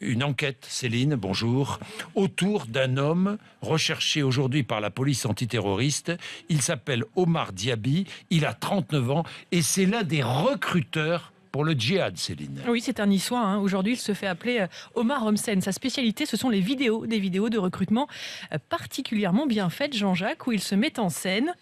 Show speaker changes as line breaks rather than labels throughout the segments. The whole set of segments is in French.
Une enquête, Céline, bonjour, autour d'un homme recherché aujourd'hui par la police antiterroriste. Il s'appelle Omar Diaby, il a 39 ans et c'est l'un des recruteurs pour le djihad, Céline.
Oui, c'est un Niçois. Aujourd'hui, il se fait appeler Omar Homsen. Sa spécialité, ce sont des vidéos de recrutement particulièrement bien faites, Jean-Jacques, où il se met en scène.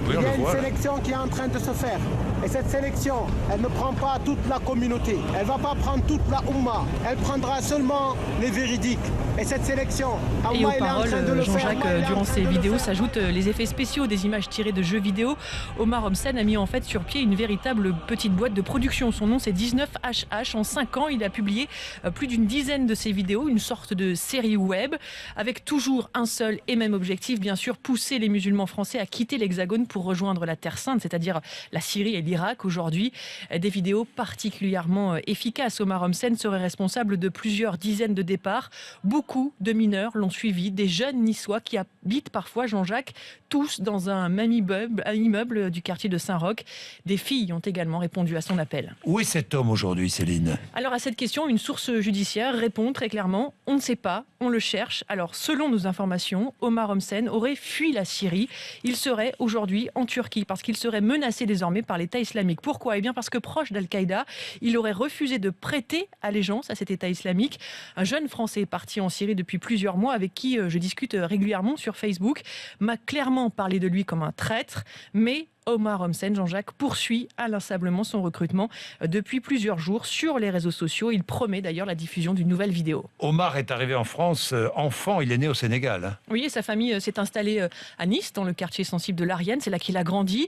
Oui,
Il y a une sélection qui est en train de se faire. Et cette sélection, elle ne prend pas toute la communauté. Elle ne va pas prendre toute la Oumma. Elle prendra seulement les véridiques. Et cette sélection,
Et aux paroles, Jean-Jacques, durant ces vidéos, s'ajoutent les effets spéciaux, des images tirées de jeux vidéo. Omar Homsen a mis en fait sur pied une véritable petite boîte de production. Son nom, c'est 19HH. En 5 ans, il a publié plus d'une dizaine de ces vidéos, une sorte de série web, avec toujours un seul et même objectif, bien sûr, pousser les musulmans français à quitter l'Hexagone pour rejoindre la Terre Sainte, c'est-à-dire la Syrie et l'Irak aujourd'hui. Des vidéos particulièrement efficaces. Omar Homsen serait responsable de plusieurs dizaines de départs. Beaucoup de mineurs l'ont suivi, des jeunes niçois qui habitent parfois, Jean-Jacques, tous dans un même immeuble du quartier de Saint-Roch. Des filles ont également répondu à son appel.
Où est cet homme aujourd'hui, Céline?
Alors à cette question, une source judiciaire répond très clairement, on ne sait pas, on le cherche. Alors selon nos informations, Omar Homsen aurait fui la Syrie. Il serait aujourd'hui en Turquie parce qu'il serait menacé désormais par l'État islamique. Pourquoi ? Eh bien parce que proche d'Al-Qaïda, il aurait refusé de prêter allégeance à cet État islamique. Un jeune Français parti en Syrie depuis plusieurs mois avec qui je discute régulièrement sur Facebook m'a clairement parlé de lui comme un traître, mais Omar Homsen, Jean-Jacques, poursuit inlassablement son recrutement depuis plusieurs jours sur les réseaux sociaux. Il promet d'ailleurs la diffusion d'une nouvelle vidéo.
Omar est arrivé en France enfant, il est né au Sénégal.
Oui, et sa famille s'est installée à Nice, dans le quartier sensible de l'Arienne. C'est là qu'il a grandi.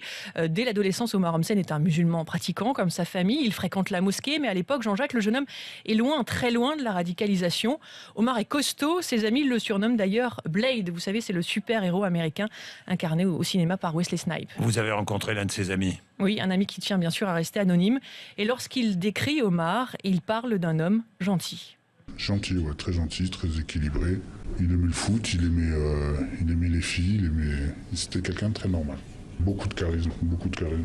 Dès l'adolescence, Omar Homsen est un musulman pratiquant, comme sa famille. Il fréquente la mosquée, mais à l'époque, Jean-Jacques, le jeune homme, est loin, très loin de la radicalisation. Omar est costaud. Ses amis le surnomment d'ailleurs Blade. Vous savez, c'est le super-héros américain incarné au cinéma par Wesley Snipes.
Vous avez rencontré l'un de ses amis?
Oui, un ami qui tient bien sûr à rester anonyme. Et lorsqu'il décrit Omar, il parle d'un homme gentil.
Gentil, ouais, très gentil, très équilibré. Il aimait le foot, il aimait les filles, c'était quelqu'un de très normal. Beaucoup de charisme,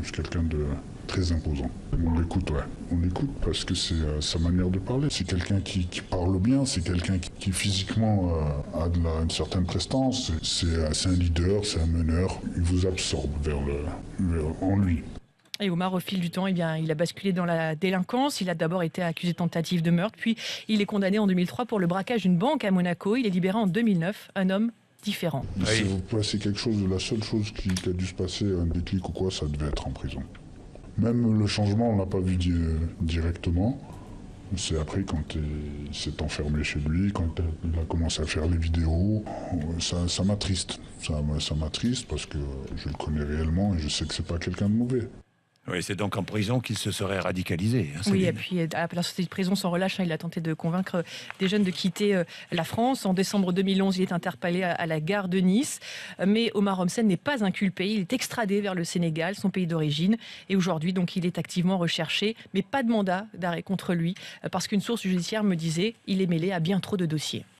c'est quelqu'un de très imposant. On l'écoute, ouais. On l'écoute parce que c'est sa manière de parler. C'est quelqu'un qui parle bien, c'est quelqu'un qui physiquement a une certaine prestance. C'est un leader, c'est un meneur. Il vous absorbe en lui.
Et Omar, au fil du temps, il a basculé dans la délinquance. Il a d'abord été accusé de tentative de meurtre, puis il est condamné en 2003 pour le braquage d'une banque à Monaco. Il est libéré en 2009, un homme différent.
Oui. Si vous passez quelque chose, la seule chose qui a dû se passer, un déclic ou quoi, ça devait être en prison. Même le changement, on l'a pas vu directement. C'est après quand il s'est enfermé chez lui, quand il a commencé à faire les vidéos, ça m'attriste. Ça m'attriste parce que je le connais réellement et je sais que c'est pas quelqu'un de mauvais.
Oui, c'est donc en prison qu'il se serait radicalisé.
Oui, et puis à la sortie de prison sans relâche, il a tenté de convaincre des jeunes de quitter la France. En décembre 2011, il est interpellé à la gare de Nice. Mais Omar Homsen n'est pas inculpé. Il est extradé vers le Sénégal, son pays d'origine. Et aujourd'hui, donc, il est activement recherché, mais pas de mandat d'arrêt contre lui, parce qu'une source judiciaire me disait il est mêlé à bien trop de dossiers.